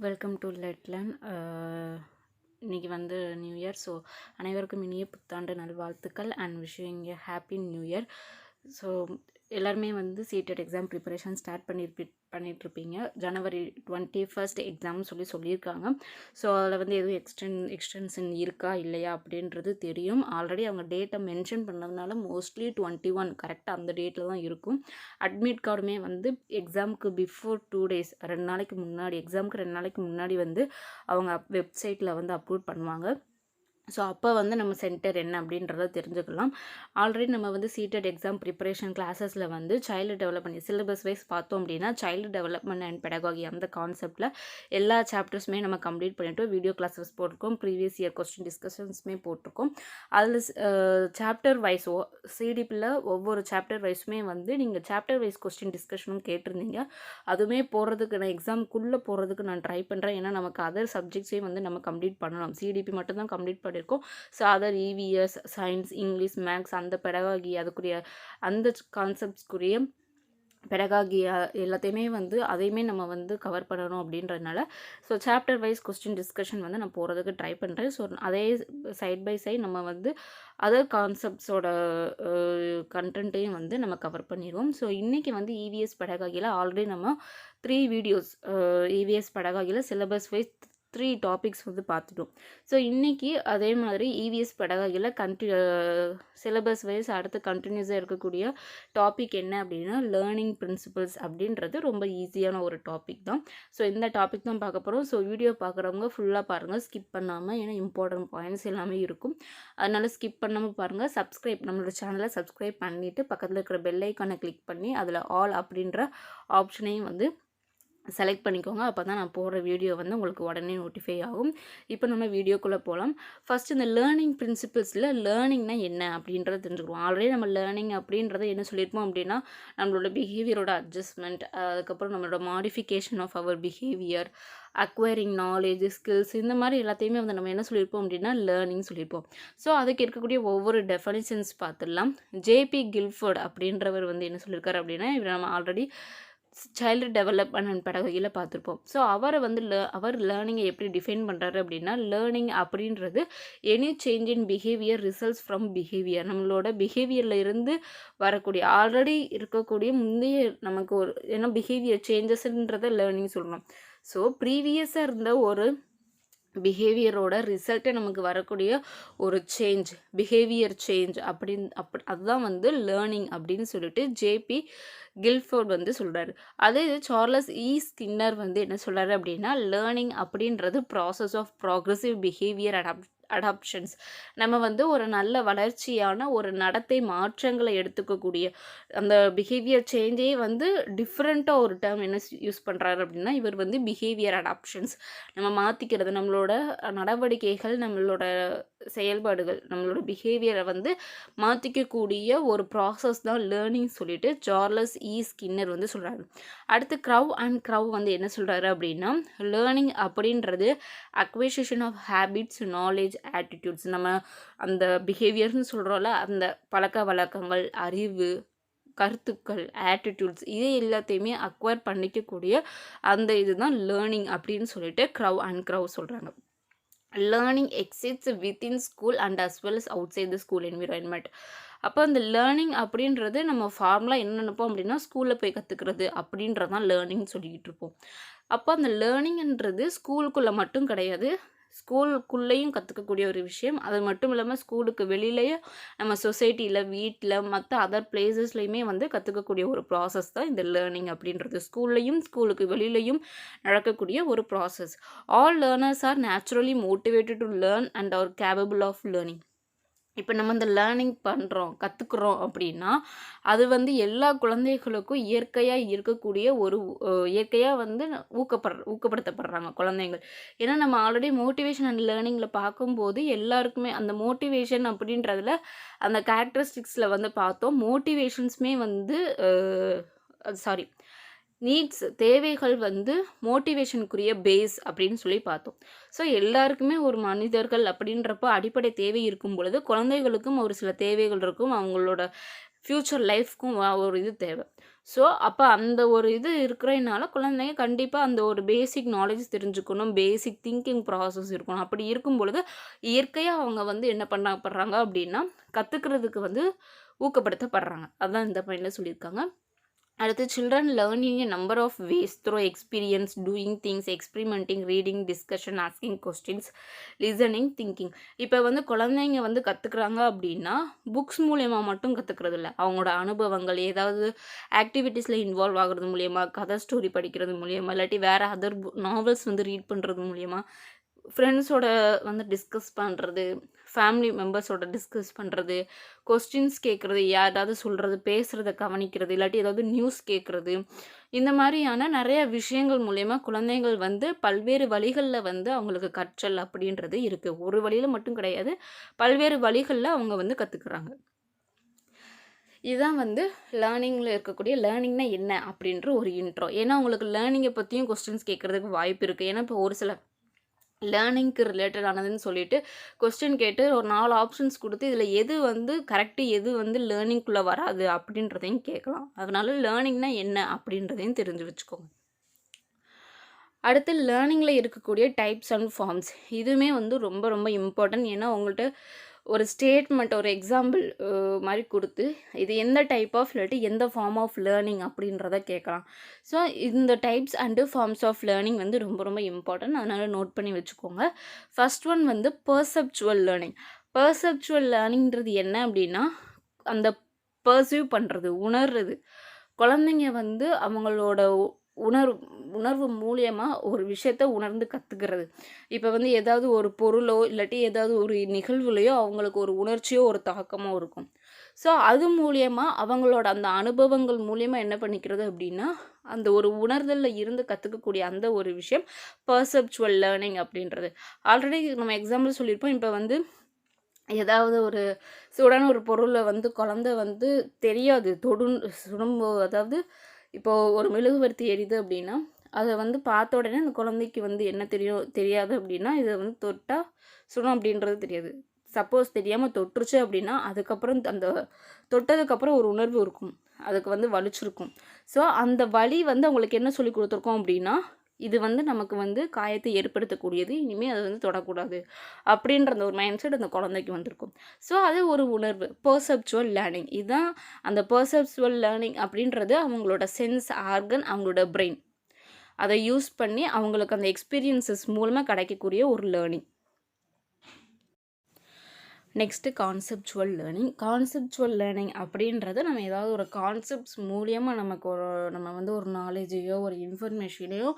Welcome to லெட்லன். இன்றைக்கி வந்து new year. So அனைவருக்கும் இனிய புத்தாண்டு நல்வாழ்த்துக்கள் and wishing A happy new year. So எல்லாருமே வந்து சீட்டட் எக்ஸாம் ப்ரிப்பரேஷன் ஸ்டார்ட் பண்ணிகிட்ருப்பீங்க. ஜனவரி 21 எக்ஸாம்னு சொல்லியிருக்காங்க. ஸோ அதில் வந்து எதுவும் எக்ஸ்டென்ஷன் இருக்கா இல்லையா அப்படின்றது தெரியும். ஆல்ரெடி அவங்க டேட்டை மென்ஷன் பண்ணதுனால மோஸ்ட்லி 21 கரெக்டாக அந்த டேட்டில் தான் இருக்கும். அட்மிட் கார்டுமே வந்து எக்ஸாமுக்கு பிஃபோர் 2 days 2 நாளைக்கு முன்னாடி, எக்ஸாமுக்கு 2 நாளைக்கு முன்னாடி வந்து அவங்க வெப்சைட்டில் வந்து அப்லோட் பண்ணுவாங்க. ஸோ அப்போ வந்து நம்ம சென்டர் என்ன அப்படின்றத தெரிஞ்சுக்கலாம். ஆல்ரெடி நம்ம வந்து சீட்டட் எக்ஸாம் ப்ரிப்பரேஷன் கிளாஸஸில் வந்து சைல்டு டெவலப்மெண்ட் சிலபஸ் வைஸ் பார்த்தோம் அப்படின்னா சைல்டு டெவலப்மெண்ட் அண்ட் பெடகாகி அந்த கான்செப்டில் எல்லா சாப்டர்ஸுமே நம்ம கம்ப்ளீட் பண்ணிவிட்டோம். வீடியோ கிளாஸஸ் போட்டிருக்கோம், ப்ரீவியஸ் இயர் கொஸ்டின் டிஸ்கஷன்ஸுமே போட்டிருக்கோம். அதில் சாப்டர் வைஸ் சிடிபியில் ஒவ்வொரு சாப்டர் வைஸுமே வந்து நீங்கள் சாப்டர் வைஸ் கொஸ்டின் டிஸ்கஷனும் கேட்டிருந்தீங்க. அதுவுமே போடுறதுக்கு நான் எக்ஸாமுக்குள்ளே போடுறதுக்கு நான் ட்ரை பண்ணுறேன். ஏன்னா நமக்கு அதர் சப்ஜெக்ட்ஸையும் வந்து நம்ம கம்ப்ளீட் பண்ணணும். சிடிபி மட்டும்தான் கம்ப்ளீட் பண்ணியிருக்கோம். So other EVS, science, English, maths அந்த பெடகாகி அதுக்குரிய அந்த கான்செப்ட்ஸ்க்குரிய பெடகாகி எல்லாத்தையுமே வந்து அதையுமே நம்ம வந்து கவர் பண்ணணும் அப்படின்றதுனால so chapter wise question discussion வந்து நான் போகிறதுக்கு ட்ரை பண்ணுறேன். ஸோ அதே சைட் பை சைட் நம்ம வந்து அதர் கான்செப்ட்ஸோட கண்டென்ட்டையும் வந்து நம்ம கவர் பண்ணிடுவோம். ஸோ இன்றைக்கி வந்து இவிஎஸ் பெடகாகியில் ஆல்ரெடி நம்ம 3 வீடியோஸ் இவிஎஸ் பெடகாகியில் சிலபஸ் வைஸ் 3 டாபிக்ஸ் வந்து பார்த்துட்டோம். ஸோ இன்றைக்கி அதே மாதிரி இவிஎஸ் பெடகாகியில் சிலபஸ் வைஸ் அடுத்து கண்டினியூஸாக இருக்கக்கூடிய டாபிக் என்ன அப்படின்னா லேர்னிங் பிரின்சிபல்ஸ் அப்படின்றது ரொம்ப ஈஸியான ஒரு டாபிக் தான். ஸோ இந்த டாபிக் தான் பார்க்க போகிறோம். ஸோ வீடியோ பார்க்குறவங்க ஃபுல்லாக பாருங்கள், ஸ்கிப் பண்ணாமல். ஏன்னா இம்பார்ட்டன்ட் பாயிண்ட்ஸ் எல்லாமே இருக்கும், அதனால் ஸ்கிப் பண்ணாமல் பாருங்கள். நம்மளோட சேனலை சப்ஸ்கிரைப் பண்ணிவிட்டு பக்கத்தில் இருக்கிற பெல் ஐக்கானை கிளிக் பண்ணி அதில் ஆல் அப்படின்ற ஆப்ஷனையும் வந்து செலக்ட் பண்ணிக்கோங்க. அப்போ தான் நான் போடுற வீடியோ வந்து உங்களுக்கு உடனே நோட்டிஃபை ஆகும். இப்போ நம்ம வீடியோக்குள்ளே போகலாம். ஃபஸ்ட்டு இந்த லேர்னிங் பிரின்சிபல்ஸில் லேர்னிங்னா என்ன அப்படின்றத தெரிஞ்சுக்குவோம். ஆல்ரெடி நம்ம லேர்னிங் அப்படின்றத என்ன சொல்லியிருப்போம் அப்படின்னா நம்மளோட பிஹேவியரோட அட்ஜஸ்ட்மெண்ட், அதுக்கப்புறம் நம்மளோட modification of our behaviour, acquiring knowledge, skills, இந்த மாதிரி எல்லாத்தையுமே வந்து நம்ம என்ன சொல்லியிருப்போம் அப்படின்னா லேர்னிங் சொல்லியிருப்போம். ஸோ அதுக்கு இருக்கக்கூடிய ஒவ்வொரு டெஃபனிஷன்ஸ் பார்த்துடலாம். ஜேபி கில்ஃபோர்ட் அப்படின்றவர் வந்து என்ன சொல்லியிருக்காரு அப்படின்னா இவர் நம்ம ஆல்ரெடி சைல்டு டெவலப்மெண்ட் அண்ட் பெடகாகியில் பார்த்துருப்போம். ஸோ அவரை வந்து அவர் லேர்னிங்கை எப்படி டிஃபைன் பண்ணுறாரு அப்படின்னா லேர்னிங் அப்படின்றது any change in behaviour results from behaviour. நம்மளோட பிஹேவியரில் இருந்து வரக்கூடிய ஆல்ரெடி இருக்கக்கூடிய முந்தைய நமக்கு ஒரு ஏன்னா பிஹேவியர் சேஞ்சஸ்ன்றதை லேர்னிங் சொல்லணும். ஸோ ப்ரீவியஸாக இருந்த ஒரு பிஹேவியரோட ரிசல்ட்டை நமக்கு வரக்கூடிய ஒரு சேஞ்ச், பிஹேவியர் சேஞ்ச் அதுதான் வந்து லேர்னிங் அப்படின்னு சொல்லிட்டு ஜேபி கில்ஃபோர்ட் வந்து சொல்கிறாரு. அதே இது சார்லஸ் ஸ்கின்னர் வந்து என்ன சொல்கிறாரு அப்படின்னா லேர்னிங் அப்படின்றது process of progressive behaviour adaptations. நம்ம வந்து ஒரு நல்ல வளர்ச்சியான ஒரு நடத்தை மாற்றங்களை எடுத்துக்கக்கூடிய அந்த பிஹேவியர் சேஞ்சே வந்து டிஃப்ரெண்ட்டாக ஒரு டேர்ம் என்ன யூஸ் பண்ணுறாரு அப்படின்னா இவர் வந்து பிஹேவியர் அடாப்ஷன்ஸ் நம்ம மாற்றிக்கிறது, நம்மளோட நடவடிக்கைகள், நம்மளோட செயல்பாடுகள், நம்மளோட பிஹேவியரை வந்து மாற்றிக்கக்கூடிய ஒரு ப்ராசஸ் தான் லேர்னிங் சொல்லிட்டு சார்லஸ் ஸ்கின்னர் வந்து சொல்கிறாரு. அடுத்து க்ரவ் வந்து என்ன சொல்கிறாரு அப்படின்னா லேர்னிங் அப்படின்றது acquisition of habits, knowledge, attitudes. நம்ம அந்த பிஹேவியர்னு சொல்கிறோம்ல அந்த பழக்க வழக்கங்கள், அறிவு, கருத்துக்கள், ஆட்டிடியூட்ஸ் இது எல்லாத்தையுமே அக்வயர் பண்ணிக்கக்கூடிய அந்த இதுதான் லேர்னிங் அப்படின்னு சொல்லிட்டு க்ரவ் சொல்கிறாங்க. Learning exists within school and as well as outside the school environment. அப்போ அந்த லேர்னிங் அப்படின்றது நம்ம ஃபார்முலாக என்ன நினைப்போம் அப்படின்னா ஸ்கூலில் போய் கற்றுக்கிறது அப்படின்றதான் லேர்னிங் சொல்லிக்கிட்டு இருப்போம். அப்போ அந்த லேர்னிங்ன்றது ஸ்கூலுக்குள்ளே மட்டும் கிடையாது, ஸ்கூலுக்குள்ளேயும் கற்றுக்கக்கூடிய ஒரு விஷயம். அது மட்டும் இல்லாமல் ஸ்கூலுக்கு வெளியிலேயே நம்ம சொசைட்டியில், வீட்டில், மற்ற அதர் பிளேசஸ்லையுமே வந்து கற்றுக்கக்கூடிய ஒரு ப்ராசஸ் தான் இந்த லேர்னிங் அப்படின்றது. ஸ்கூலுக்கு வெளியிலையும் நடக்கக்கூடிய ஒரு ப்ராசஸ். All learners are naturally motivated to learn and are capable of learning. இப்போ நம்ம இந்த லேர்னிங் கற்றுக்குறோம் அப்படின்னா அது வந்து எல்லா குழந்தைகளுக்கும் இயற்கையாக இருக்கக்கூடிய ஒரு இயற்கையாக வந்து ஊக்கப்படுத்தப்படுறாங்க குழந்தைங்கள். ஏன்னா நம்ம ஆல்ரெடி மோட்டிவேஷன் அண்ட் லேர்னிங்கில் பார்க்கும்போது எல்லாருக்குமே அந்த மோட்டிவேஷன் அப்படின்றதுல அந்த கேரக்டரிஸ்டிக்ஸில் வந்து பார்த்தோம். மோட்டிவேஷன்ஸுமே வந்து நீட்ஸ், தேவைகள் வந்து மோட்டிவேஷனுக்குரிய பேஸ் அப்படின்னு சொல்லி பார்த்தோம். ஸோ எல்லாருக்குமே ஒரு மனிதர்கள் அப்படின்றப்போ அடிப்படை தேவை இருக்கும் பொழுது குழந்தைகளுக்கும் ஒரு சில தேவைகள் இருக்கும், அவங்களோட ஃப்யூச்சர் லைஃப்க்கும் ஒரு இது தேவை. ஸோ அப்போ அந்த ஒரு இது இருக்கிறதுனால குழந்தைங்க கண்டிப்பாக அந்த ஒரு பேசிக் நாலேஜ் தெரிஞ்சுக்கணும், பேசிக் திங்கிங் ப்ராசஸ் இருக்கணும். அப்படி இருக்கும் பொழுது இயற்கையாக அவங்க வந்து என்ன பண்ணப்படுறாங்க அப்படின்னா கற்றுக்கிறதுக்கு வந்து ஊக்கப்படுத்தப்படுறாங்க. அதுதான் இந்த பாயிண்டில் சொல்லியிருக்காங்க. அடுத்து children learning a number of ways through experience, doing things, experimenting, reading, discussion, asking questions, listening, thinking. இப்போ வந்து குழந்தைங்க வந்து கற்றுக்குறாங்க அப்படின்னா புக்ஸ் மூலயமா மட்டும் கற்றுக்கிறது இல்லை, அவங்களோட அனுபவங்கள் ஏதாவது ஆக்டிவிட்டீஸில் இன்வால்வ் ஆகிறது மூலயமா, கதை ஸ்டோரி படிக்கிறது மூலயமா, இல்லாட்டி வேறு அதர் நாவல்ஸ் வந்து ரீட் பண்ணுறது மூலயமா, ஃப்ரெண்ட்ஸோட வந்து டிஸ்கஸ் பண்ணுறது, ஃபேமிலி மெம்பர்ஸோட டிஸ்கஸ் பண்ணுறது, கொஸ்டின்ஸ் கேட்குறது, யாராவது சொல்கிறது பேசுகிறத கவனிக்கிறது, இல்லாட்டி ஏதாவது நியூஸ் கேட்குறது, இந்த மாதிரியான நிறைய விஷயங்கள் மூலயமா குழந்தைகள் வந்து பல்வேறு வழிகளில் வந்து அவங்களுக்கு கற்றல் அப்படின்றது இருக்குது. ஒரு வழியில் மட்டும் கிடையாது, பல்வேறு வழிகளில் அவங்க வந்து கற்றுக்குறாங்க. இதுதான் வந்து லேர்னிங்கில் இருக்கக்கூடிய லேர்னிங்னா என்ன அப்படின்ற ஒரு இன்ட்ரோ. ஏன்னா உங்களுக்கு லேர்னிங்கை பற்றியும் கொஸ்டின்ஸ் கேட்குறதுக்கு வாய்ப்பு இருக்குது. ஏன்னா இப்போ ஒரு சில லேர்னிங்க்கு ரிலேட்டடானதுன்னு சொல்லிட்டு கொஸ்டின் கேட்டு ஒரு 4 ஆப்ஷன்ஸ் கொடுத்து இதில் எது வந்து கரெக்டு, எது வந்து லேர்னிங்குள்ளே வராது அப்படின்றதையும் கேட்கலாம். அதனால லேர்னிங்னா என்ன அப்படின்றதையும் தெரிஞ்சு வச்சுக்கோங்க. அடுத்து லேர்னிங்கில் இருக்கக்கூடிய டைப்ஸ் அண்ட் ஃபார்ம்ஸ், இதுவுமே வந்து ரொம்ப ரொம்ப இம்பார்ட்டன்ட். ஏன்னா உங்கள்கிட்ட ஒரு ஸ்டேட்மெண்ட், ஒரு எக்ஸாம்பிள் மாதிரி கொடுத்து இது எந்த டைப் ஆஃப் இல்லாட்டி எந்த ஃபார்ம் ஆஃப் லேர்னிங் அப்படின்றத கேட்கலாம். ஸோ இந்த types and forms of learning வந்து ரொம்ப ரொம்ப இம்பார்ட்டன்ட். அதனால் நோட் பண்ணி வச்சுக்கோங்க. ஃபர்ஸ்ட் ஒன் வந்து பெர்செப்சுவல் லேர்னிங். பெர்செப்சுவல் லேர்னிங்கிறது என்ன அப்படின்னா அந்த பர்சீவ் பண்ணுறது, உணர்றது. குழந்தைங்க வந்து அவங்களோட உணர்வு மூலியமாக ஒரு விஷயத்த உணர்ந்து கற்றுக்கிறது. இப்போ வந்து ஏதாவது ஒரு பொருளோ இல்லாட்டி ஏதாவது ஒரு நிகழ்வுலையோ அவங்களுக்கு ஒரு உணர்ச்சியோ ஒரு தாக்கமோ இருக்கும். ஸோ அது மூலியமாக அவங்களோட அந்த அனுபவங்கள் மூலியமாக என்ன பண்ணிக்கிறது அப்படின்னா அந்த ஒரு உணர்தலில் இருந்து கற்றுக்கக்கூடிய அந்த ஒரு விஷயம் பெர்செப்சுவல் லேர்னிங் அப்படின்றது. ஆல்ரெடி நம்ம எக்ஸாம்பிள் சொல்லியிருப்போம். இப்போ வந்து ஏதாவது ஒரு சூடான ஒரு பொருளை வந்து குழந்தை வந்து தெரியாது சுடும்போது, அதாவது இப்போது ஒரு மெழுகுவர்த்தி எரியுது அப்படின்னா அதை வந்து பார்த்த உடனே அந்த குழந்தைக்கு வந்து என்ன தெரியாது அப்படின்னா இதை வந்து தொட்டால் சுடும் அப்படின்றது தெரியாது. சப்போஸ் தெரியாமல் தொட்டுருச்சு அப்படின்னா அதுக்கப்புறம் அந்த தொட்டதுக்கப்புறம் ஒரு உணர்வு இருக்கும், அதுக்கு வந்து வலிச்சிருக்கும். ஸோ அந்த வலி வந்து அவங்களுக்கு என்ன சொல்லி கொடுத்துருக்கோம் அப்படின்னா இது வந்து நமக்கு வந்து காயத்தை ஏற்படுத்தக்கூடியது, இனிமேல் அதை வந்து தொடக்கூடாது அப்படின்ற அந்த ஒரு மைண்ட் செட் அந்த குழந்தைக்கு வந்திருக்கும். ஸோ அது ஒரு உணர்வு, பெர்செப்சுவல் லேர்னிங். இதுதான் அந்த பெர்செப்சுவல் லேர்னிங் அப்படின்றது அவங்களோட சென்ஸ் ஆர்கன், அவங்களோட பிரெயின் அதை யூஸ் பண்ணி அவங்களுக்கு அந்த எக்ஸ்பீரியன்ஸஸ் மூலமாக கிடைக்கக்கூடிய ஒரு learning. Next conceptual learning. Conceptual learning அப்படின்றது நம்ம ஏதாவது ஒரு கான்செப்ட்ஸ் மூலியமாக நம்ம வந்து ஒரு நாலேஜையோ ஒரு இன்ஃபர்மேஷனையோ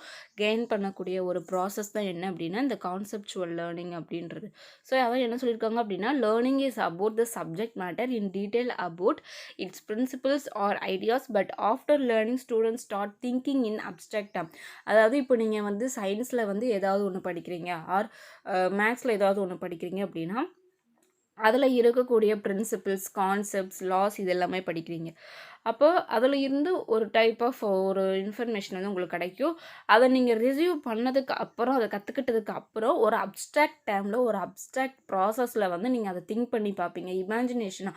கெயின் பண்ணக்கூடிய ஒரு ப்ராசஸ் தான் என்ன அப்படின்னா இந்த கான்செப்சுவல் லேர்னிங் அப்படின்றது. ஸோ அதான் என்ன சொல்லியிருக்காங்க அப்படின்னா learning is about the subject matter in detail about its principles or ideas but after learning students start thinking in abstract term. அதாவது இப்போ நீங்கள் வந்து சயின்ஸில் வந்து ஏதாவது ஒன்று படிக்கிறீங்க ஆர் மேக்ஸில் ஏதாவது ஒன்று படிக்கிறீங்க அப்படின்னா அதில் இருக்கக்கூடிய பிரின்சிபிள்ஸ், கான்செப்ட்ஸ், லாஸ் இது எல்லாமே படிக்கிறீங்க. அப்போ அதில் இருந்து ஒரு டைப் ஆஃப் ஒரு இன்ஃபர்மேஷன் வந்து உங்களுக்கு கிடைக்கும். அதை நீங்கள் ரிசீவ் பண்ணதுக்கு அப்புறம், அதை கற்றுக்கிட்டதுக்கு அப்புறம் ஒரு அப்ஸ்ட்ராக்ட் டைமில் ஒரு அப்ஸ்ட்ராக்ட் ப்ராசஸில் வந்து நீங்கள் அதை திங்க் பண்ணி பார்ப்பீங்க. இமேஜினேஷனாக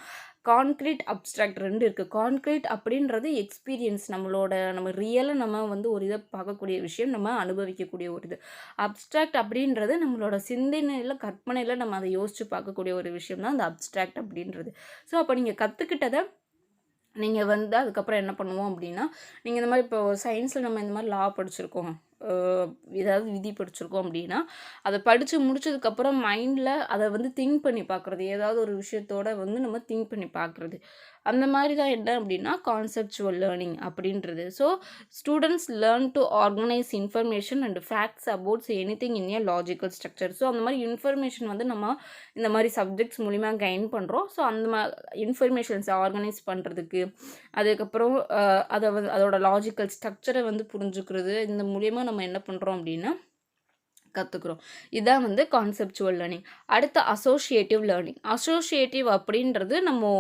கான்க்ரீட், அப்ஸ்ட்ராக்ட் 2 இருக்குது. கான்க்ரீட் அப்படின்றது எக்ஸ்பீரியன்ஸ், நம்ம ரியலாக நம்ம வந்து ஒரு இதை பார்க்கக்கூடிய விஷயம், நம்ம அனுபவிக்கக்கூடிய ஒரு இது. அப்ஸ்ட்ராக்ட் அப்படின்றது நம்மளோட சிந்தனையில், கற்பனையில் நம்ம அதை யோசித்து பார்க்கக்கூடிய ஒரு விஷயம் தான் அந்த அப்ஸ்ட்ராக்ட் அப்படின்றது. ஸோ அப்போ நீங்கள் கற்றுக்கிட்டதை நீங்கள் வந்து அதுக்கப்புறம் என்ன பண்ணுவோம் அப்படின்னா நீங்கள் இந்த மாதிரி இப்போ சயின்ஸில் நம்ம இந்த மாதிரி லா படிச்சிருக்கோம், ஏதாவது விதி படிச்சிருக்கோம் அப்படின்னா அதை படித்து முடிச்சதுக்கப்புறம் மைண்டில் அதை வந்து திங்க் பண்ணி பார்க்குறது, ஏதாவது ஒரு விஷயத்தோட வந்து நம்ம திங்க் பண்ணி பார்க்குறது, அந்த மாதிரி தான் என்ன அப்படின்னா கான்செப்சுவல் லேர்னிங் அப்படின்றது. So students learn to organise information and facts அபவுட்ஸ் anything in A logical structure. So அந்த மாதிரி இன்ஃபர்மேஷன் வந்து நம்ம இந்த மாதிரி சப்ஜெக்ட்ஸ் மூலிமா கெயின் பண்ணுறோம். ஸோ அந்த இன்ஃபர்மேஷன்ஸை ஆர்கனைஸ் பண்ணுறதுக்கு, அதுக்கப்புறம் அதை வந்து அதோட லாஜிக்கல் ஸ்ட்ரக்சரை வந்து புரிஞ்சுக்கிறது, இந்த மூலிமா நம்ம என்ன பண்ணுறோம் அப்படின்னா கற்றுக்குறோம். இதுதான் வந்து கான்செப்சுவல் லேர்னிங். அடுத்து அசோசியேட்டிவ் லேர்னிங். அசோசியேட்டிவ் அப்படின்றது நம்ம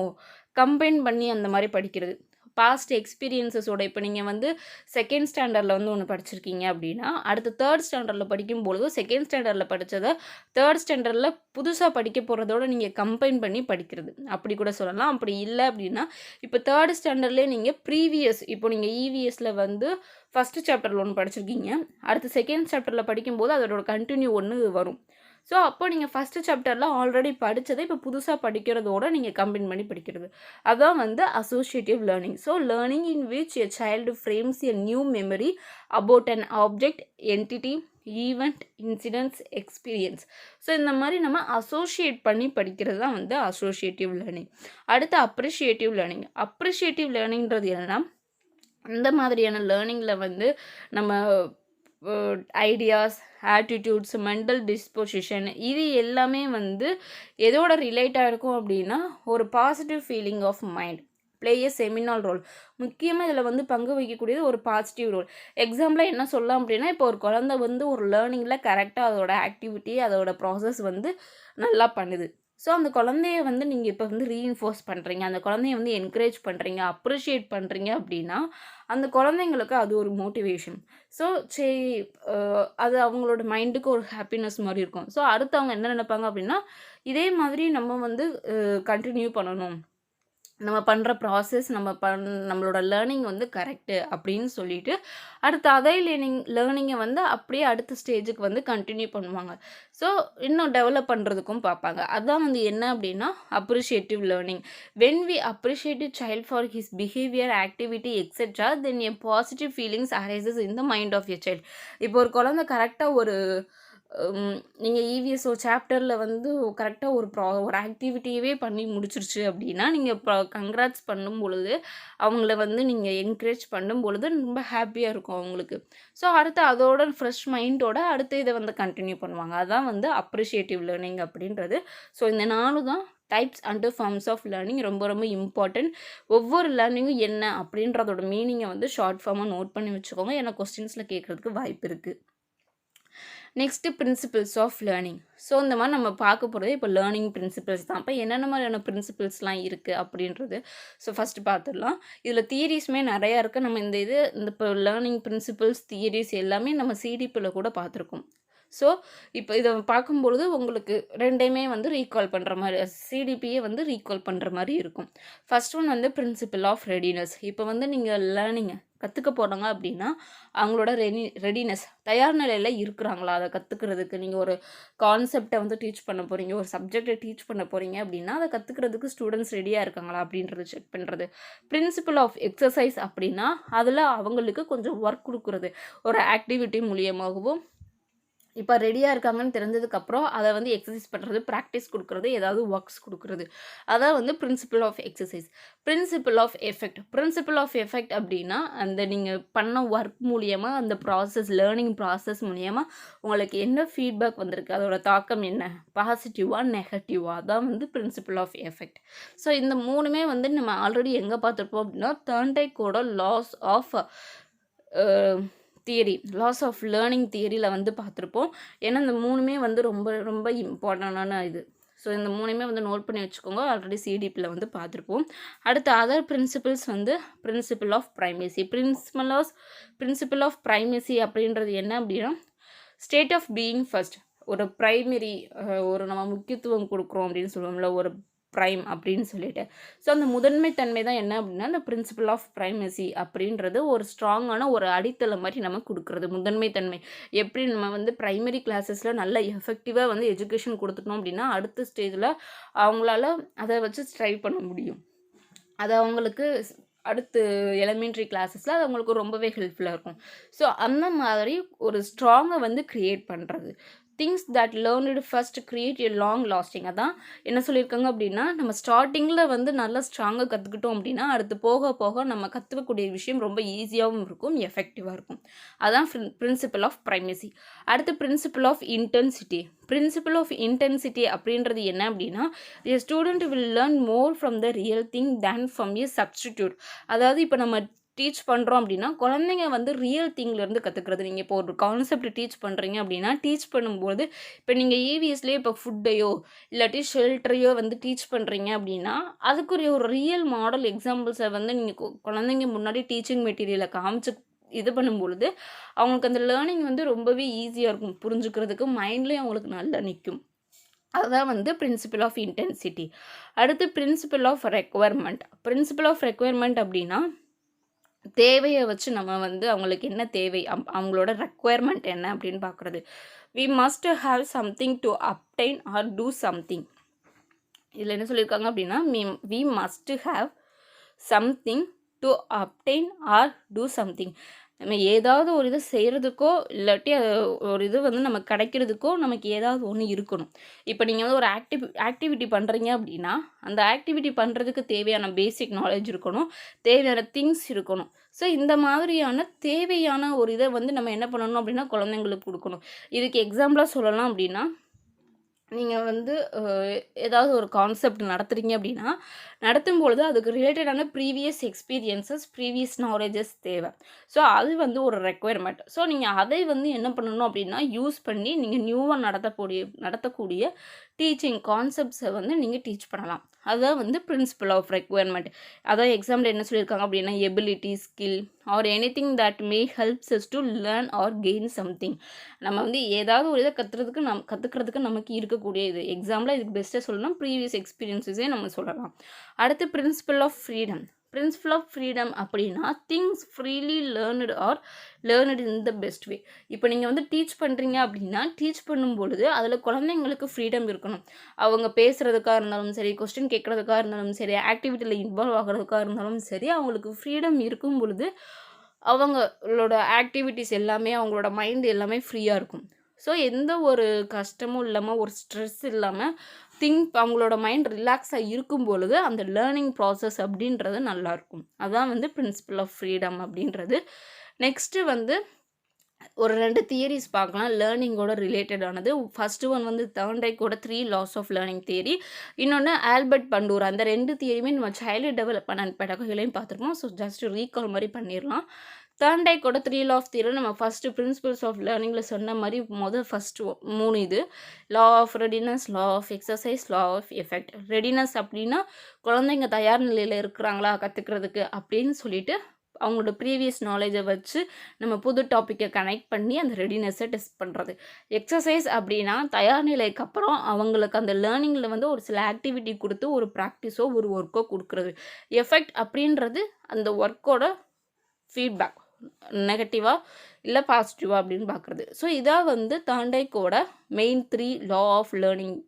கம்பைன் பண்ணி அந்த மாதிரி படிக்கிறது. பாஸ்ட் எக்ஸ்பீரியன்ஸஸோட இப்போ நீங்கள் வந்து செகண்ட் ஸ்டாண்டர்டில் வந்து ஒன்று படிச்சிருக்கீங்க அப்படின்னா அடுத்து தேர்ட் ஸ்டாண்டர்டில் படிக்கும்பொழுது செகண்ட் ஸ்டாண்டர்டில் படித்ததை தேர்ட் ஸ்டாண்டர்டில் புதுசாக படிக்க போகிறதோட நீங்கள் கம்பைன் பண்ணி படிக்கிறது அப்படி கூட சொல்லலாம். அப்படி இல்லை அப்படின்னா இப்போ தேர்ட் ஸ்டாண்டர்ட்லேயே நீங்கள் ப்ரீவியஸ் இப்போ நீங்கள் இவிஎஸில் வந்து ஃபஸ்ட்டு சாப்டரில் ஒன்று படிச்சிருக்கீங்க, அடுத்து செகண்ட் சாப்டரில் படிக்கும்போது அதோட கண்டினியூ ஒன்று வரும். ஸோ அப்போ நீங்கள் ஃபஸ்ட்டு சாப்டரில் ஆல்ரெடி படித்ததை இப்போ புதுசாக படிக்கிறதோட நீங்கள் கம்பைன் பண்ணி படிக்கிறது அதான் வந்து associative learning. So learning in which a child frames a new memory about an object, entity, event, incidents, experience. So இந்த மாதிரி நம்ம அசோசியேட் பண்ணி படிக்கிறது தான் வந்து அசோசியேட்டிவ் லேர்னிங். அடுத்து அப்ரிஷியேட்டிவ் லேர்னிங். அப்ரிஷியேட்டிவ் லேர்னிங்கிறது என்னென்னா இந்த மாதிரியான லேர்னிங்கில் வந்து நம்ம ஐடியாஸ், ஆட்டிடியூட்ஸ், மென்டல் டிஸ்பொசிஷன் இது எல்லாமே வந்து எதோட ரிலேட்டாக இருக்கும் அப்படின்னா ஒரு positive feeling of mind play a seminal role. முக்கியமாக இதில் வந்து பங்கு வகிக்கக்கூடியது ஒரு பாசிட்டிவ் ரோல். எக்ஸாம்பிளாக என்ன சொல்லலாம் அப்படின்னா இப்போ ஒரு குழந்தை வந்து ஒரு லேர்னிங்கில் கரெக்டாக அதோட ஆக்டிவிட்டி அதோட ப்ராசஸ் வந்து நல்லா பண்ணுது. ஸோ அந்த குழந்தைய வந்து நீங்கள் இப்போ வந்து ரீஇன்ஃபோர்ஸ் பண்ணுறீங்க, அந்த குழந்தைய வந்து என்கரேஜ் பண்ணுறீங்க, அப்ரிஷியேட் பண்ணுறீங்க அப்படின்னா அந்த குழந்தைங்களுக்கு அது ஒரு மோட்டிவேஷன். ஸோ சரி அது அவங்களோட மைண்டுக்கு ஒரு ஹாப்பினஸ் மாதிரி இருக்கும். ஸோ அடுத்து அவங்க என்ன நினைப்பாங்க அப்படின்னா இதே மாதிரி நம்ம வந்து கண்டினியூ பண்ணணும், நம்ம பண்ணுற ப்ராசஸ் நம்மளோட லேர்னிங் வந்து கரெக்டு அப்படின்னு சொல்லிட்டு அடுத்து அதே லேர்னிங்கை வந்து அப்படியே அடுத்த ஸ்டேஜுக்கு வந்து கண்டினியூ பண்ணுவாங்க. ஸோ இன்னும் டெவலப் பண்ணுறதுக்கும் பார்ப்பாங்க. அதுதான் வந்து என்ன அப்படின்னா appreciative learning. When we appreciate child for his behaviour, activity etcetera then a positive feelings arises in the mind of a child. இப்போ ஒரு குழந்தை கரெக்டாக ஒரு நீங்கள் இவிஎஸ்ஓ சாப்டரில் வந்து கரெக்டாக ஒரு ஆக்டிவிட்டியவே பண்ணி முடிச்சிருச்சு அப்படின்னா நீங்கள் இப்போ கங்க்ராட்ஸ் பண்ணும் பொழுது அவங்கள வந்து நீங்கள் என்கரேஜ் பண்ணும் பொழுது ரொம்ப ஹாப்பியாக இருக்கும் அவங்களுக்கு. ஸோ அடுத்து அதோட ஃப்ரெஷ் மைண்டோட அடுத்து இதை வந்து கண்டினியூ பண்ணுவாங்க. அதுதான் வந்து அப்ரிஷியேட்டிவ் லேர்னிங் அப்படின்றது. ஸோ இந்த 4 தான் types and forms of learning. ரொம்ப ரொம்ப இம்பார்ட்டன்ட். ஒவ்வொரு லேர்னிங்கும் என்ன அப்படின்றதோட மீனிங்கை வந்து ஷார்ட் ஃபார்மாக நோட் பண்ணி வச்சுக்கோங்க, ஏன்னா கொஸ்டின்ஸில் கேட்குறதுக்கு வாய்ப்பு இருக்குது. Next principles of learning. So இந்த மாதிரி நம்ம பார்க்க போகிறது இப்போ லேர்னிங் பிரின்சிபிள்ஸ் தான். இப்போ என்னென்ன மாதிரியான பிரின்சிபிள்ஸ்லாம் இருக்குது அப்படின்றது ஸோ ஃபஸ்ட்டு பார்த்துடலாம். இதில் தியரிஸுமே நிறையா இருக்குது. நம்ம இந்த இப்போ லேர்னிங் பிரின்சிபிள்ஸ் தியரிஸ் எல்லாமே நம்ம சிடிபியில் கூட பார்த்துருக்கோம். ஸோ இப்போ இதை பார்க்கும்பொழுது உங்களுக்கு ரெண்டையுமே வந்து ரீகால் பண்ணுற மாதிரி சிடிபியை வந்து ரீகால் பண்ணுற மாதிரி இருக்கும். ஃபஸ்ட் ஒன் வந்து பிரின்சிபிள் ஆஃப் ரெடினஸ். இப்போ வந்து நீங்கள் லேர்னிங்கை கற்றுக்க போகிறாங்க அப்படின்னா அவங்களோட ரெடினஸ் தயார் நிலையில் இருக்கிறாங்களா அதை கற்றுக்கிறதுக்கு. நீங்கள் ஒரு கான்செப்டை வந்து டீச் பண்ண போகிறீங்க, ஒரு சப்ஜெக்டை டீச் பண்ண போகிறீங்க அப்படின்னா அதை கற்றுக்கிறதுக்கு ஸ்டூடெண்ட்ஸ் ரெடியாக இருக்காங்களா அப்படின்றத செக் பண்ணுறது. பிரின்சிபிள் ஆஃப் எக்ஸசைஸ் அப்படின்னா அதில் அவங்களுக்கு கொஞ்சம் ஒர்க் கொடுக்குறது, ஒரு ஆக்டிவிட்டி மூலியமாகவும் இப்போ ரெடியாக இருக்காங்கன்னு தெரிஞ்சதுக்கப்புறம் அதை வந்து எக்ஸசைஸ் பண்ணுறது, ப்ராக்டிஸ் கொடுக்குறது, ஏதாவது ஒர்க்ஸ் கொடுக்குறது. அதான் வந்து principle of exercise. Principle of effect. Principle of effect அப்படின்னா அந்த நீங்கள் பண்ண ஒர்க் மூலியமாக அந்த ப்ராசஸ் லேர்னிங் ப்ராசஸ் மூலியமாக உங்களுக்கு என்ன ஃபீட்பேக் வந்திருக்கு, அதோட தாக்கம் என்ன, பாசிட்டிவாக நெகட்டிவாக, தான் வந்து பிரின்சிபிள் ஆஃப் எஃபெக்ட். ஸோ இந்த 3மே வந்து நம்ம ஆல்ரெடி எங்கே பார்த்துருப்போம் அப்படின்னா தார்ண்டைக்கோட laws of theory, laws of learning தியரியில் வந்து பார்த்துருப்போம். ஏன்னா இந்த 3மே வந்து ரொம்ப ரொம்ப இம்பார்ட்டண்டான இது. ஸோ இந்த 3மே வந்து நோட் பண்ணி வச்சுக்கோங்க, ஆல்ரெடி சிடிபியில் வந்து பார்த்துருப்போம். அடுத்து அதர் பிரின்சிபிள்ஸ் வந்து பிரின்சிபிள் ஆஃப் ப்ரைமசி. பிரின்சிபிள் ஆஃப் ப்ரைமசி அப்படின்றது என்ன அப்படின்னா ஸ்டேட் ஆஃப் பீயிங் ஃபர்ஸ்ட். ஒரு ப்ரைமரி ஒரு நம்ம முக்கியத்துவம் கொடுக்குறோம் அப்படின்னு சொல்லுவோம்ல, ஒரு ப்ரைம் அப்படின்னு சொல்லிட்டு. ஸோ அந்த முதன்மை தன்மை தான் என்ன அப்படின்னா இந்த பிரின்சிபிள் ஆஃப் ப்ரைமசி அப்படின்றது ஒரு ஸ்ட்ராங்கான ஒரு அடித்தளம் மாதிரி நம்ம கொடுக்குறது. முதன்மை தன்மை எப்படி நம்ம வந்து ப்ரைமரி கிளாஸஸில் நல்ல எஃபெக்டிவாக வந்து எஜுகேஷன் கொடுத்துட்டோம் அப்படின்னா அடுத்த ஸ்டேஜில் அவங்களால அதை வச்சு ட்ரை பண்ண முடியும். அது அவங்களுக்கு அடுத்து எலிமெண்ட்ரி கிளாஸஸில் அது அவங்களுக்கு ரொம்பவே ஹெல்ப்ஃபுல்லாக இருக்கும். ஸோ அந்த மாதிரி ஒரு ஸ்ட்ராங்கை வந்து க்ரியேட் பண்ணுறது. Things that learned first create a long lasting. அதான் என்ன சொல்லியிருக்காங்க அப்படின்னா நம்ம ஸ்டார்டிங்கில் வந்து நல்லா ஸ்ட்ராங்காக கற்றுக்கிட்டோம் அப்படின்னா அடுத்து போக போக நம்ம கற்றுக்கக்கூடிய விஷயம் ரொம்ப ஈஸியாகவும் இருக்கும், எஃபெக்டிவாக இருக்கும். அதான் பிரின்சிபிள் ஆஃப் ப்ரைமசி. அடுத்து principle of intensity. Principle of intensity அப்படின்றது என்ன அப்படின்னா a student will learn more from the real thing than from a substitute. அதாவது இப்போ நம்ம டீச் பண்ணுறோம் அப்படின்னா குழந்தைங்க வந்து ரியல் திங்லேருந்து கற்றுக்கிறது. நீங்கள் இப்போ ஒரு கான்செப்ட் டீச் பண்ணுறீங்க அப்படின்னா டீச் பண்ணும்போது இப்போ நீங்கள் இவிஎஸ்லேயே இப்போ ஃபுட்டையோ இல்லாட்டி ஷெல்டரையோ வந்து டீச் பண்ணுறீங்க அப்படின்னா அதுக்குரிய ஒரு ரியல் மாடல் எக்ஸாம்பிள்ஸை வந்து நீங்கள் குழந்தைங்க முன்னாடி டீச்சிங் மெட்டீரியலை காமிச்சு இது பண்ணும்பொழுது அவங்களுக்கு அந்த லேர்னிங் வந்து ரொம்பவே ஈஸியாக இருக்கும், புரிஞ்சுக்கிறதுக்கு மைண்ட்லேயும் அவங்களுக்கு நல்லா நிற்கும். அதுதான் வந்து பிரின்சிபல் ஆஃப் இன்டென்சிட்டி. அடுத்து principle of requirement. Principle of requirement அப்படின்னா தேவையை வச்சு நம்ம வந்து அவங்களுக்கு என்ன தேவை, அவங்களோட ரெக்குவயர்மெண்ட் என்ன அப்படின்னு பார்க்குறது. We must have something to obtain or do something. இதில் என்ன சொல்லியிருக்காங்க அப்படின்னா we must have something to obtain or do something. நம்ம ஏதாவது ஒரு இது செய்கிறதுக்கோ இல்லாட்டி ஒரு இது வந்து நமக்கு கிடைக்கிறதுக்கோ நமக்கு ஏதாவது ஒன்று இருக்கணும். இப்போ நீங்கள் வந்து ஒரு ஆக்டிவிட்டி பண்ணுறீங்க அப்படின்னா அந்த ஆக்டிவிட்டி பண்ணுறதுக்கு தேவையான பேசிக் நாலேஜ் இருக்கணும், தேவையான திங்ஸ் இருக்கணும். ஸோ இந்த மாதிரியான தேவையான ஒரு இதை வந்து நம்ம என்ன பண்ணணும் அப்படின்னா குழந்தைங்களுக்கு கொடுக்கணும். இதுக்கு எக்ஸாம்பிளாக சொல்லலாம் அப்படின்னா நீங்கள் வந்து ஏதாவது ஒரு கான்செப்ட் நடத்துகிறீங்க அப்படின்னா நடத்தும் பொழுது அதுக்கு ரிலேட்டடான ப்ரீவியஸ் எக்ஸ்பீரியன்ஸஸ், ப்ரீவியஸ் நாலேஜஸ் தேவை. ஸோ அது வந்து ஒரு ரெக்குவயர்மெண்ட். ஸோ நீங்கள் அதை வந்து என்ன பண்ணணும் அப்படின்னா யூஸ் பண்ணி நீங்கள் நியூவாக நடத்தக்கூடிய டீச்சிங் கான்செப்ட்ஸை வந்து நீங்கள் டீச் பண்ணலாம். அதுதான் வந்து பிரின்சிபல் ஆஃப் ரெக்குவயர்மெண்ட். அதான் எக்ஸாம்பிள் என்ன சொல்லியிருக்காங்க அப்படின்னா ability, skill or anything that may helps us to learn R gain something. நம்ம வந்து ஏதாவது ஒரு இதை கற்றுக்கிறதுக்கு நமக்கு இருக்கக்கூடிய இது. எக்ஸாம்பிளாக இதுக்கு பெஸ்ட்டாக சொல்லணும் ப்ரீவியஸ் எக்ஸ்பீரியன்ஸஸே நம்ம சொல்லலாம். அடுத்து principle of freedom. Principle of freedom அப்படின்னா things freely learned in the best way. இப்போ நீங்கள் வந்து டீச் பண்ணுறீங்க அப்படின்னா டீச் பண்ணும்பொழுது அதில் குழந்தைங்களுக்கு ஃப்ரீடம் இருக்கணும். அவங்க பேசுகிறதுக்காக இருந்தாலும் சரி, கொஸ்டின் கேட்குறதுக்காக இருந்தாலும் சரி, ஆக்டிவிட்டியில் இன்வால்வ் ஆகிறதுக்காக இருந்தாலும் சரி, அவங்களுக்கு ஃப்ரீடம் இருக்கும் பொழுது அவங்களோட ஆக்டிவிட்டிஸ் எல்லாமே அவங்களோட மைண்ட் எல்லாமே ஃப்ரீயாக இருக்கும். ஸோ எந்த ஒரு கஷ்டமும் இல்லாமல் ஒரு ஸ்ட்ரெஸ் இல்லாமல் அவங்களோட மைண்ட் ரிலாக்ஸாக இருக்கும் பொழுது அந்த லேர்னிங் ப்ராசஸ் அப்படின்றது நல்லாயிருக்கும். அதுதான் வந்து பிரின்சிபல் ஆஃப் ஃப்ரீடம் அப்படின்றது. நெக்ஸ்ட்டு வந்து ஒரு 2 தியரிஸ் பார்க்கலாம் லேர்னிங்கோட ரிலேட்டடானது. ஃபஸ்ட்டு ஒன் வந்து தார்ண்டைக்கோட 3 லாஸ் ஆஃப் லேர்னிங் தியரி, இன்னொன்று ஆல்பர்ட் பண்டூரா. அந்த 2 தியரியுமே நம்ம சைல்டு டெவலப்மெண்ட் அண்ட் பெடகாகிலையும் பார்த்துருப்போம். ஸோ ஜஸ்ட் ரீகால் மாதிரி பண்ணிடலாம். தார்ண்டைக்கோட 3 லா ஆஃப் தியரி நம்ம ஃபஸ்ட்டு பிரின்சிபல்ஸ் ஆஃப் லேர்னிங்கில் சொன்ன மாதிரி ஃபஸ்ட்டு 3 இது law of readiness, law of exercise, law of effect. Readiness அப்படின்னா குழந்தைங்க தயார் நிலையில் இருக்கிறாங்களா கற்றுக்கிறதுக்கு அப்படின்னு சொல்லிட்டு அவங்களோட ப்ரீவியஸ் நாலேஜை வச்சு நம்ம புது டாப்பிக்கை கனெக்ட் பண்ணி அந்த ரெடினஸை டெஸ்ட் பண்ணுறது. எக்ஸசைஸ் அப்படின்னா தயார் நிலைக்கு அப்புறம் அவங்களுக்கு அந்த லேர்னிங்கில் வந்து ஒரு சில ஆக்டிவிட்டி கொடுத்து ஒரு ப்ராக்டிஸோ ஒரு ஒர்க்கோ கொடுக்குறது. எஃபெக்ட் அப்படின்றது அந்த ஒர்க்கோட ஃபீட்பேக் நெகட்டிவாக இல்லை பாசிட்டிவாக அப்படின்னு பார்க்குறது. ஸோ இதாக வந்து தாண்டைக்கோட main 3 law of learning.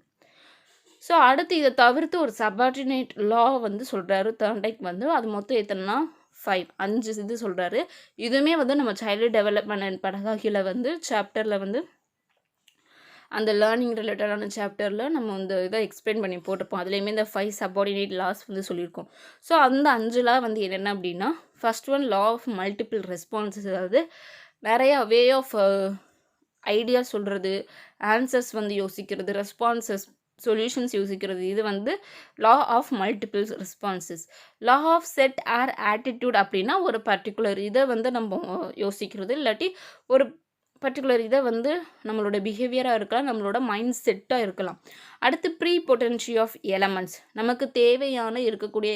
So அடுத்து இதை தவிர்த்து ஒரு சபார்டினேட் லா வந்து சொல்கிறாரு தாண்டைக் வந்து. அது மொத்தம் எத்தனைனா 5 இது சொல்கிறாரு. இதுவுமே வந்து நம்ம சைல்டு டெவலப்மெண்ட் அண்ட் பெடகாகியில் வந்து சாப்டரில் வந்து அந்த லேர்னிங் ரிலேட்டடான சாப்டரில் நம்ம இந்த இதை எக்ஸ்பிளைன் பண்ணி போட்டிருப்போம். அதுலேயுமே இந்த 5 சபார்டினேட் லாஸ் வந்து சொல்லியிருக்கோம். ஸோ அந்த 5 லா வந்து என்னென்ன அப்படின்னா first one law of multiple responses. அதாவது நிறையா வே ஆஃப் ஐடியா சொல்கிறது, ஆன்சர்ஸ் வந்து யோசிக்கிறது, ரெஸ்பான்சஸ் சொல்யூஷன்ஸ் யோசிக்கிறது. இது வந்து law of multiple responses. Law of set or attitude அப்படின்னா ஒரு பர்டிகுலர் இதை வந்து நம்ம யோசிக்கிறது, இல்லாட்டி ஒரு பர்டிகுலர் இதை வந்து நம்மளோட பிஹேவியராக இருக்கலாம், நம்மளோட மைண்ட் செட்டாக இருக்கலாம். அடுத்து ப்ரீ பொட்டன்ஷி ஆஃப் எலமெண்ட்ஸ். நமக்கு தேவையான இருக்கக்கூடிய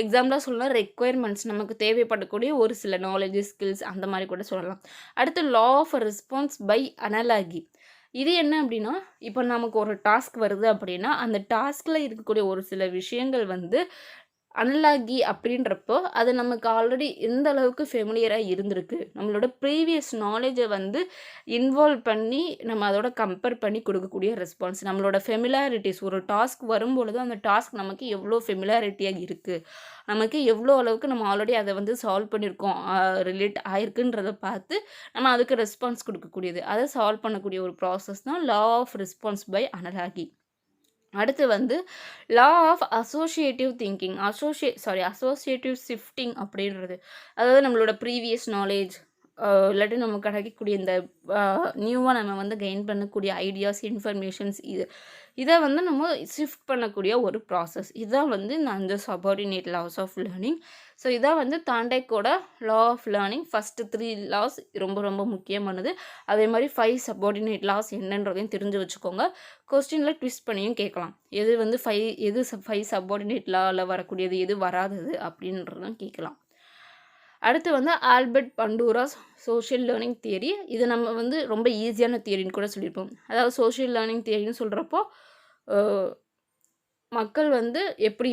எக்ஸாம்பிளாக சொல்லலாம் ரெக்குயர்மெண்ட்ஸ், நமக்கு தேவைப்படக்கூடிய ஒரு சில நாலேஜ், ஸ்கில்ஸ் அந்த மாதிரி கூட சொல்லலாம். அடுத்து law of response by analogy. இது என்ன அப்படின்னா இப்போ நமக்கு ஒரு டாஸ்க் வருது அப்படின்னா அந்த டாஸ்கில் இருக்கக்கூடிய ஒரு சில விஷயங்கள் வந்து அனலாகி அப்படின்றப்போ அது நமக்கு ஆல்ரெடி எந்த அளவுக்கு ஃபெமிலியராக இருந்திருக்கு, நம்மளோட ப்ரீவியஸ் நாலேஜை வந்து இன்வால்வ் பண்ணி நம்ம அதோட கம்பேர் பண்ணி கொடுக்கக்கூடிய ரெஸ்பான்ஸ். நம்மளோட ஃபெமிலாரிட்டிஸ் ஒரு டாஸ்க் வரும்பொழுது அந்த டாஸ்க் நமக்கு எவ்வளோ ஃபெமிலாரிட்டியாக இருக்குது, நமக்கு எவ்வளோ அளவுக்கு நம்ம ஆல்ரெடி அதை வந்து சால்வ் பண்ணியிருக்கோம், ரிலேட் ஆயிருக்குன்றதை பார்த்து நம்ம அதுக்கு ரெஸ்பான்ஸ் கொடுக்கக்கூடியது. அதை சால்வ் பண்ணக்கூடிய ஒரு ப்ராசஸ் தான் law of response by analogy. அடுத்து வந்து law of associative thinking, associative shifting அப்படின்றது. அதாவது நம்மளோட ப்ரீவியஸ் நாலேஜ், இல்லாட்டி நமக்கு கிடைக்கக்கூடிய இந்த நியூவாக நம்ம வந்து கெயின் பண்ணக்கூடிய ஐடியாஸ், இன்ஃபர்மேஷன்ஸ் இதை வந்து நம்ம ஷிஃப்ட் பண்ணக்கூடிய ஒரு ப்ராசஸ். இதுதான் வந்து அந்த subordinate laws of learning. So இதான் வந்து தாண்டேக்கோட law of learning. First 3 laws ரொம்ப ரொம்ப முக்கியமானது. அதே மாதிரி 5 சபார்டினேட் லாஸ் என்னன்றதையும் தெரிஞ்சு வச்சுக்கோங்க. கொஸ்டினில் ட்விஸ்ட் பண்ணியும் கேட்கலாம். எது வந்து 5 சபார்டினேட் லாவில் வரக்கூடியது, எது வராதது அப்படின்றதும் கேட்கலாம். அடுத்து வந்து ஆல்பர்ட் பண்டூராஸ் சோஷியல் லேர்னிங் தியரி. இது நம்ம வந்து ரொம்ப ஈஸியான தியரின்னு கூட சொல்லியிருப்போம். அதாவது சோஷியல் லேர்னிங் தியரின்னு சொல்கிறப்போ மக்கள் வந்து எப்படி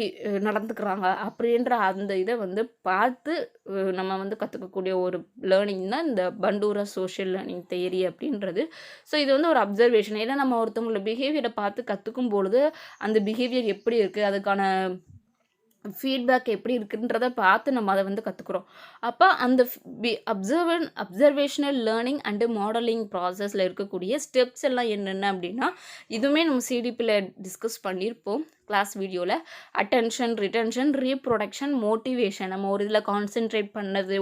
நடந்துக்கிறாங்க அப்படின்ற அந்த இதை வந்து பார்த்து நம்ம வந்து கற்றுக்கக்கூடிய ஒரு லேர்னிங் தான் இந்த பண்டூரா சோஷியல் லேர்னிங் தியரி அப்படின்றது. ஸோ இது வந்து ஒரு அப்சர்வேஷன். ஏன்னா நம்ம ஒருத்தவங்களோட பிஹேவியரை பார்த்து கற்றுக்கும் பொழுது அந்த பிஹேவியர் எப்படி இருக்குது, அதுக்கான ஃபீட்பேக் எப்படி இருக்குன்றதை பார்த்து நம்ம அதை வந்து கற்றுக்குறோம். அப்போ அந்த அப்சர்வேஷனல் லேர்னிங் அண்டு மாடலிங் ப்ராசஸில் இருக்கக்கூடிய ஸ்டெப்ஸ் எல்லாம் என்னென்ன அப்படின்னா, இதுவுமே நம்ம சிடிபியில் டிஸ்கஸ் பண்ணியிருப்போம் கிளாஸ் வீடியோவில். Attention, retention, reproduction, motivation. நம்ம ஒரு இதில் கான்சென்ட்ரேட் பண்ணது,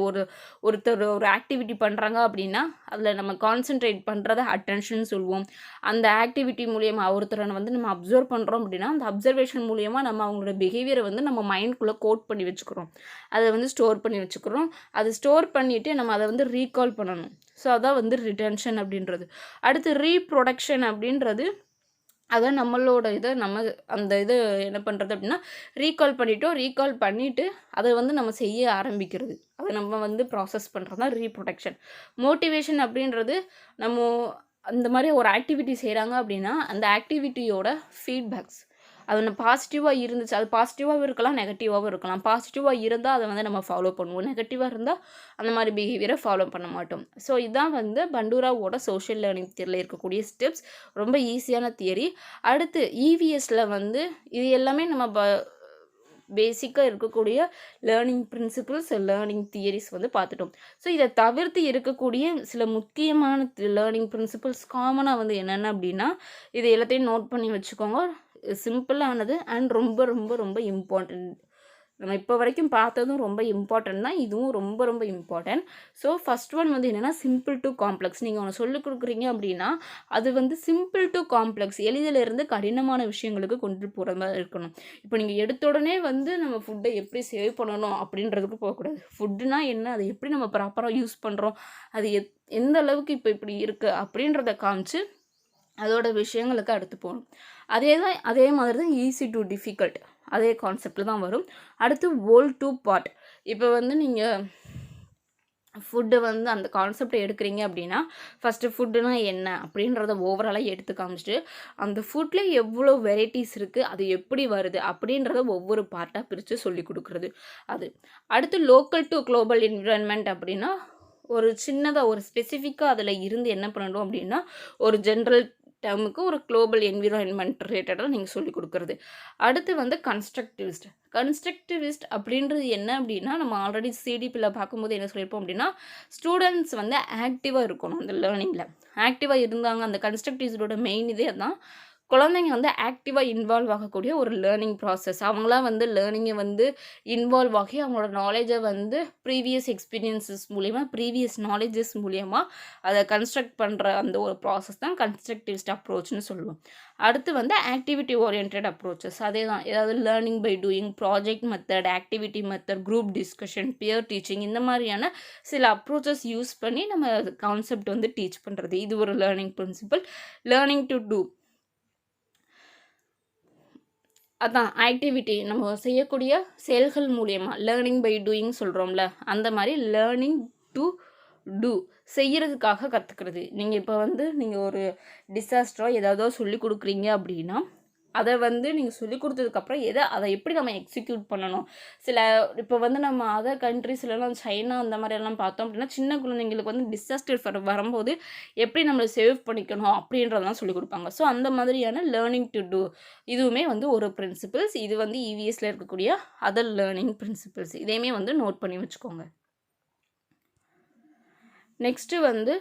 ஒருத்தர் ஒரு ஆக்டிவிட்டி பண்ணுறாங்க அப்படின்னா அதில் நம்ம கான்சென்ட்ரேட் பண்ணுறத அட்டென்ஷன் சொல்லுவோம். அந்த ஆக்டிவிட்டி மூலியமாக ஒருத்தரை வந்து நம்ம அப்சர்வ் பண்ணுறோம் அப்படின்னா அந்த அப்சர்வேஷன் மூலியமாக நம்ம அவங்களோட பிஹேவியரை வந்து நம்ம மைண்ட்குள்ளே கோட் பண்ணி வச்சுக்கிறோம். அதை வந்து ஸ்டோர் பண்ணி வச்சுக்கிறோம். அது ஸ்டோர் பண்ணிவிட்டு நம்ம அதை வந்து ரீகால் பண்ணணும். ஸோ அதான் வந்து ரிட்டென்ஷன் அப்படின்றது. அடுத்து ரீப்ரொடக்ஷன் அப்படின்றது அதான் நம்மளோட இதை நம்ம அந்த இது என்ன பண்ணுறது அப்படின்னா ரீகால் பண்ணிவிட்டு அதை வந்து நம்ம செய்ய ஆரம்பிக்கிறது. அதை நம்ம வந்து ப்ராசஸ் பண்ணுறது தான் ரீப்ரொடக்ஷன். மோட்டிவேஷன் அப்படின்றது நம்ம அந்த மாதிரி ஒரு ஆக்டிவிட்டி செய்கிறாங்க அப்படின்னா அந்த ஆக்டிவிட்டியோட ஃபீட்பேக்ஸ் அது பாசிட்டிவாக இருந்துச்சு, அது பாசிட்டிவாகவும் இருக்கலாம், நெகட்டிவாகவும் இருக்கலாம். பாசிட்டிவாக இருந்தால் அதை வந்து நம்ம ஃபாலோ பண்ணுவோம், நெகட்டிவாக இருந்தால் அந்த மாதிரி பிஹேவியரை ஃபாலோ பண்ண மாட்டோம். ஸோ இதுதான் வந்து பண்டூராவோட சோஷியல் லேர்னிங் தியரியில் இருக்கக்கூடிய ஸ்டெப்ஸ். ரொம்ப ஈஸியான தியரி. அடுத்து இவிஎஸில் வந்து இது எல்லாமே நம்ம பேசிக்காக இருக்கக்கூடிய லேர்னிங் பிரின்சிபிள்ஸ், லேர்னிங் தியரிஸ் வந்து பார்த்துட்டோம். ஸோ இதை தவிர்த்து இருக்கக்கூடிய சில முக்கியமான லேர்னிங் பிரின்சிபிள்ஸ் காமனாக வந்து என்னென்ன அப்படின்னா இது எல்லாத்தையும் நோட் பண்ணி வச்சுக்கோங்க. சிம்பிளானது அண்ட் ரொம்ப ரொம்ப ரொம்ப இம்பார்ட்டண்ட். நம்ம இப்போ வரைக்கும் பார்த்ததும் ரொம்ப இம்பார்ட்டன்ட் தான், இதுவும் ரொம்ப ரொம்ப இம்பார்ட்டன்ட். ஸோ ஃபஸ்ட் ஒன் வந்து என்னென்னா சிம்பிள் டு காம்ப்ளெக்ஸ். நீங்கள் ஒன்று சொல்லிக் கொடுக்குறீங்க அப்படின்னா அது வந்து சிம்பிள் டு காம்ப்ளெக்ஸ், எளிதிலிருந்து கடினமான விஷயங்களுக்கு கொண்டு போகிற மாதிரி இருக்கணும். இப்போ நீங்கள் எடுத்த உடனே வந்து நம்ம ஃபுட்டை எப்படி சேவ் பண்ணணும் அப்படின்றதுக்கு போகக்கூடாது. ஃபுட்டுனா என்ன, அதை எப்படி நம்ம ப்ராப்பராக யூஸ் பண்ணுறோம், அது எந்த அளவுக்கு இப்போ இப்படி இருக்குது அப்படின்றத காமிச்சு அதோட விஷயங்களுக்கு அடுத்து போகணும். அதே மாதிரி தான் ஈஸி டு டிஃபிகல்ட், அதே கான்செப்டில் தான் வரும். அடுத்து ஹோல் டு பார்ட். இப்போ வந்து நீங்கள் ஃபுட்டு வந்து அந்த கான்செப்டை எடுக்கிறீங்க அப்படின்னா ஃபஸ்ட்டு ஃபுட்டுனா என்ன அப்படின்றத ஓவராலாக எடுத்து காமிச்சிட்டு அந்த ஃபுட்டில் எவ்வளோ வெரைட்டிஸ் இருக்குது, அது எப்படி வருது அப்படின்றத ஒவ்வொரு பார்ட்டாக பிரித்து சொல்லி கொடுக்குறது அது. அடுத்து லோக்கல் டு குளோபல் என்விரான்மெண்ட் அப்படின்னா ஒரு சின்னதாக ஒரு ஸ்பெசிஃபிக்காக அதில் இருந்து என்ன பண்ணணும் அப்படின்னா ஒரு ஜென்ரல் டேர்முக்கு ஒரு குளோபல் என்விரான்மெண்ட் ரிலேட்டடாக நீங்கள் சொல்லிக் கொடுக்குறது. அடுத்து வந்து கன்ஸ்ட்ரக்டிவிஸ்ட் அப்படின்றது என்ன அப்படின்னா நம்ம ஆல்ரெடி சிடிபியில் பார்க்கும்போது என்ன சொல்லியிருப்போம் அப்படின்னா ஸ்டூடெண்ட்ஸ் வந்து ஆக்டிவாக இருக்கணும். அந்த லேர்னிங்கில் ஆக்டிவாக இருந்தாங்க. அந்த கன்ஸ்ட்ரக்டிவிஸ்டோட மெயின் இதே தான் குழந்தைங்க வந்து ஆக்டிவாக இன்வால்வ் ஆகக்கூடிய ஒரு லேர்னிங் ப்ராசஸ். அவங்களாம் வந்து லேர்னிங்கை வந்து இன்வால்வ் ஆகி அவங்களோட நாலேஜை வந்து ப்ரீவியஸ் எக்ஸ்பீரியன்ஸஸ் மூலயமா, ப்ரீவியஸ் நாலேஜஸ் மூலயமா அதை கன்ஸ்ட்ரக்ட் பண்ணுற அந்த ஒரு ப்ராசஸ் தான் கன்ஸ்ட்ரக்டிவிஸ்ட் அப்ரோச்னு சொல்லுவோம். அடுத்து வந்து ஆக்டிவிட்டி ஓரியன்ட் அப்ரோச்சஸ். அதே தான், ஏதாவது learning by doing, project method, activity method, group discussion, peer teaching, இந்த மாதிரியான சில அப்ரோச்சஸ் யூஸ் பண்ணி நம்ம கான்செப்ட் வந்து டீச் பண்ணுறது. இது ஒரு learning principle. Learning to do, அதான் ஆக்டிவிட்டி நம்ம செய்யக்கூடிய செயல்கள் மூலயமா லேர்னிங் பை டூயிங் சொல்கிறோம்ல, அந்த மாதிரி லேர்னிங் டு டூ செய்கிறதுக்காக கற்றுக்கிறது. நீங்கள் இப்போ வந்து நீங்கள் ஒரு டிசாஸ்டரோ ஏதாவது சொல்லி கொடுக்குறீங்க அப்படின்னா அதை வந்து நீங்கள் சொல்லி கொடுத்ததுக்கப்புறம் அதை எப்படி நம்ம எக்ஸிக்யூட் பண்ணணும். இப்போ வந்து நம்ம அதர் கண்ட்ரிஸ்லாம் சைனா அந்த மாதிரியெல்லாம் பார்த்தோம் அப்படின்னா சின்ன குழந்தைங்களுக்கு வந்து டிசாஸ்டர் வரும்போது எப்படி நம்மளை சேவ் பண்ணிக்கணும் அப்படின்றதெல்லாம் சொல்லிக் கொடுப்பாங்க. ஸோ அந்த மாதிரியான லேர்னிங் டு டூ இதுவுமே வந்து ஒரு பிரின்சிபிள்ஸ். இது வந்து இவிஎஸ்ல இருக்கக்கூடிய அதர் லேர்னிங் பிரின்சிபிள்ஸ். இதையுமே வந்து நோட் பண்ணி வச்சுக்கோங்க. நெக்ஸ்ட்டு வந்து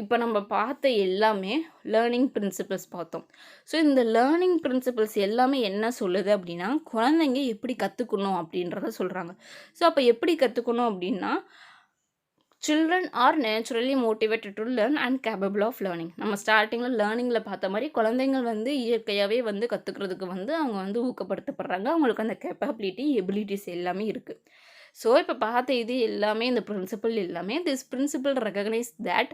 இப்போ நம்ம பார்த்த எல்லாமே லேர்னிங் பிரின்சிபிள்ஸ் பார்த்தோம். ஸோ இந்த லேர்னிங் பிரின்சிபிள்ஸ் எல்லாமே என்ன சொல்லுது அப்படின்னா குழந்தைங்க எப்படி கற்றுக்கணும் அப்படின்றத சொல்கிறாங்க. ஸோ அப்போ எப்படி கற்றுக்கணும் அப்படின்னா children are naturally motivated to learn and capable of learning. நம்ம ஸ்டார்டிங்கில் லேர்னிங்கில் பார்த்த மாதிரி குழந்தைங்கள் வந்து இயற்கையாகவே வந்து கற்றுக்கிறதுக்கு வந்து அவங்க வந்து ஊக்கப்படுத்தப்படுறாங்க. அவங்களுக்கு அந்த கேப்பபிலிட்டி எபிலிட்டிஸ் எல்லாமே இருக்குது. ஸோ இப்போ பார்த்த இது எல்லாமே இந்த பிரின்சிபல் எல்லாமே this principal recognise that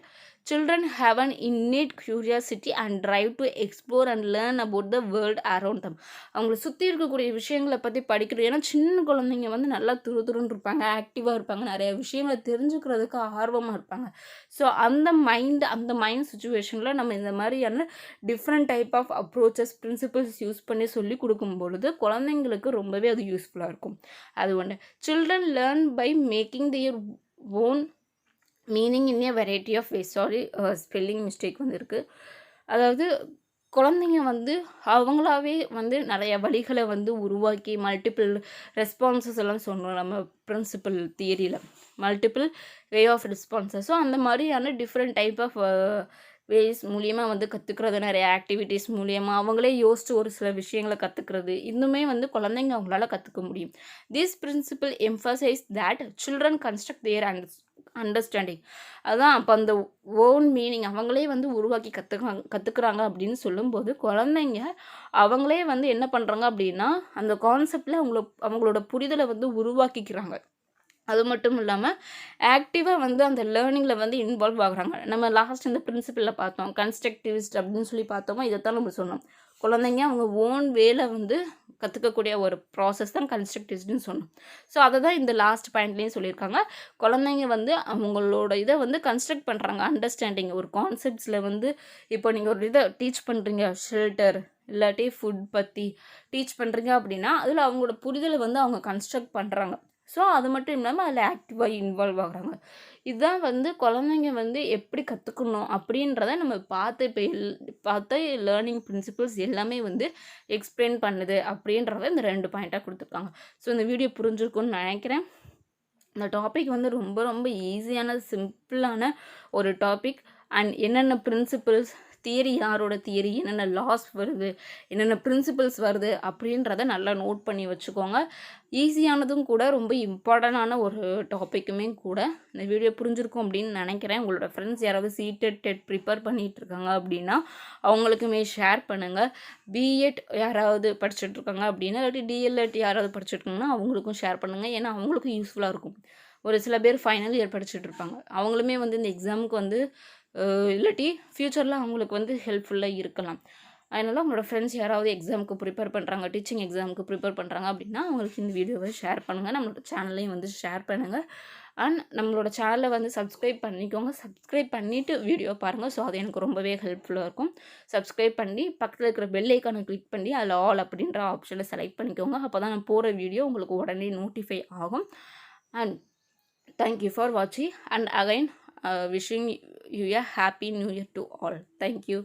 children have an innate curiosity and drive to explore and learn about the world around them. அவங்களை சுற்றி இருக்கக்கூடிய விஷயங்களை பற்றி படிக்கிறது. ஏன்னா சின்ன குழந்தைங்க வந்து நல்லா துருதுருன்னு இருப்பாங்க, ஆக்டிவாக இருப்பாங்க, நிறைய விஷயங்களை தெரிஞ்சுக்கிறதுக்கு ஆர்வமாக இருப்பாங்க. ஸோ அந்த மைண்ட் சுச்சுவேஷனில் நம்ம இந்த மாதிரியான different type of approaches principles use பண்ணி சொல்லி கொடுக்கும் பொழுது குழந்தைங்களுக்கு ரொம்பவே அது யூஸ்ஃபுல்லாக இருக்கும். அது ஒன்று. Children learn by making their own meaning in a variety of way. Sorry, spelling mistake வந்து இருக்குது. அதாவது குழந்தைங்க வந்து அவங்களாவே வந்து நிறைய வழிகளை வந்து உருவாக்கி மல்டிபிள் ரெஸ்பான்சஸ் எல்லாம் சொன்னோம் நம்ம பிரின்சிபல் தியரியில், multiple way of responses. So அந்த மாதிரியான டிஃப்ரெண்ட் டைப் ஆஃப் வேஸ் மூலியமாக வந்து கற்றுக்கிறது, நிறைய ஆக்டிவிட்டீஸ் மூலியமாக அவங்களே யோசித்து ஒரு சில விஷயங்களை கற்றுக்கிறது, இன்னுமே வந்து குழந்தைங்க அவங்களால கற்றுக்க முடியும். This principle emphasize that children construct their understanding. அதான் அப்போ அந்த ஓன் மீனிங் அவங்களே வந்து உருவாக்கி கற்றுக்குறாங்க அப்படின்னு சொல்லும்போது குழந்தைங்க அவங்களே வந்து என்ன பண்ணுறாங்க அப்படின்னா அந்த கான்செப்டில் அவங்களோட புரிதலை வந்து உருவாக்கிக்கிறாங்க. அது மட்டும் இல்லாமல் ஆக்டிவாக வந்து அந்த லேர்னிங்கில் வந்து இன்வால்வ் ஆகுறாங்க. நம்ம லாஸ்ட் இந்த பிரின்சிபலில் பார்த்தோம், கன்ஸ்ட்ரக்டிவிஸ்ட் அப்படின்னு சொல்லி பார்த்தோமா, இதைத்தான் நம்ம சொன்னோம். குழந்தைங்க அவங்க ஓன் வேலை வந்து கற்றுக்கக்கூடிய ஒரு ப்ராசஸ் தான் கன்ஸ்ட்ரக்டிவ்ஸ்ட்னு சொன்னோம். ஸோ அதை தான் இந்த லாஸ்ட் பாயிண்ட்லேயும் சொல்லியிருக்காங்க. குழந்தைங்க வந்து அவங்களோட இதை வந்து கன்ஸ்ட்ரக்ட் பண்ணுறாங்க, அண்டர்ஸ்டாண்டிங் ஒரு கான்செப்ட்ஸில் வந்து இப்போ நீங்கள் ஒரு இதை டீச் பண்ணுறீங்க, ஷெல்டர் இல்லாட்டி ஃபுட் பற்றி டீச் பண்ணுறீங்க அப்படின்னா அதில் அவங்களோட புரிதலை வந்து அவங்க கன்ஸ்ட்ரக்ட் பண்ணுறாங்க. ஸோ அது மட்டும் இல்லாமல் அதில் ஆக்டிவாக இன்வால்வ் ஆகுறாங்க. இதுதான் வந்து குழந்தைங்க வந்து எப்படி கற்றுக்கணும் அப்படின்றத நம்ம பார்த்த லேர்னிங் பிரின்சிபல்ஸ் எல்லாமே வந்து எக்ஸ்பிளைன் பண்ணுது அப்படின்றத இந்த 2 பாயிண்ட்டாக கொடுத்துருக்காங்க. ஸோ இந்த வீடியோ புரிஞ்சிருக்கும்னு நினைக்கிறேன். இந்த டாபிக் வந்து ரொம்ப ரொம்ப ஈஸியான சிம்பிளான ஒரு டாபிக். அண்ட் என்னென்ன பிரின்சிபல்ஸ் தியரி, யாரோட தியரி, என்னென்ன லாஸ் வருது, என்னென்ன பிரின்சிபல்ஸ் வருது அப்படின்றத நல்லா நோட் பண்ணி வச்சுக்கோங்க. ஈஸியானதும் கூட, ரொம்ப இம்பார்ட்டண்டான ஒரு டாப்பிக்குமே கூட. இந்த வீடியோ புரிஞ்சிருக்கும் அப்படின்னு நினைக்கிறேன். உங்களோட ஃப்ரெண்ட்ஸ் யாராவது சீடெட் டெட் ப்ரிப்பேர் பண்ணிகிட்ருக்காங்க அப்படின்னா அவங்களுக்குமே ஷேர் பண்ணுங்கள். பிஎட் யாராவது படிச்சுட்ருக்காங்க அப்படின்னா, இல்லாட்டி டிஎல்எட் யாராவது படிச்சுட்ருக்காங்கன்னா அவங்களுக்கும் ஷேர் பண்ணுங்கள். ஏன்னா அவங்களுக்கும் யூஸ்ஃபுல்லாக இருக்கும். ஒரு சில பேர் ஃபைனல் இயர் படிச்சுட்ருப்பாங்க, அவங்களுமே வந்து இந்த எக்ஸாமுக்கு வந்து இல்லாட்டி ஃப்யூச்சரில் அவங்களுக்கு வந்து ஹெல்ப்ஃபுல்லாக இருக்கலாம். அதனால் உங்களோட ஃப்ரெண்ட்ஸ் யாராவது எக்ஸாமுக்கு ப்ரிப்பேர் பண்ணுறாங்க, டீச்சிங் எக்ஸாமுக்கு ப்ரிப்பேர் பண்ணுறாங்க அப்படின்னா அவங்களுக்கு இந்த வீடியோவை ஷேர் பண்ணுங்கள். நம்மளோட சேனல்லையும் வந்து ஷேர் பண்ணுங்கள். அண்ட் நம்மளோட சேனலை வந்து சப்ஸ்கிரைப் பண்ணிக்கோங்க. சப்ஸ்கிரைப் பண்ணிவிட்டு வீடியோ பாருங்கள். ஸோ அது எனக்கு ரொம்பவே ஹெல்ப்ஃபுல்லாக இருக்கும். சப்ஸ்கிரைப் பண்ணி பக்கத்தில் இருக்கிற பெல் ஐக்கானை கிளிக் பண்ணி அதில் ஆல் அப்படின்ற ஆப்ஷனை செலக்ட் பண்ணிக்கோங்க. அப்போ தான் நான் போகிற வீடியோ உங்களுக்கு உடனே நோட்டிஃபை ஆகும். அண்ட் தேங்க்யூ ஃபார் வாட்சிங். And again wishing you a happy new year to all. Thank you.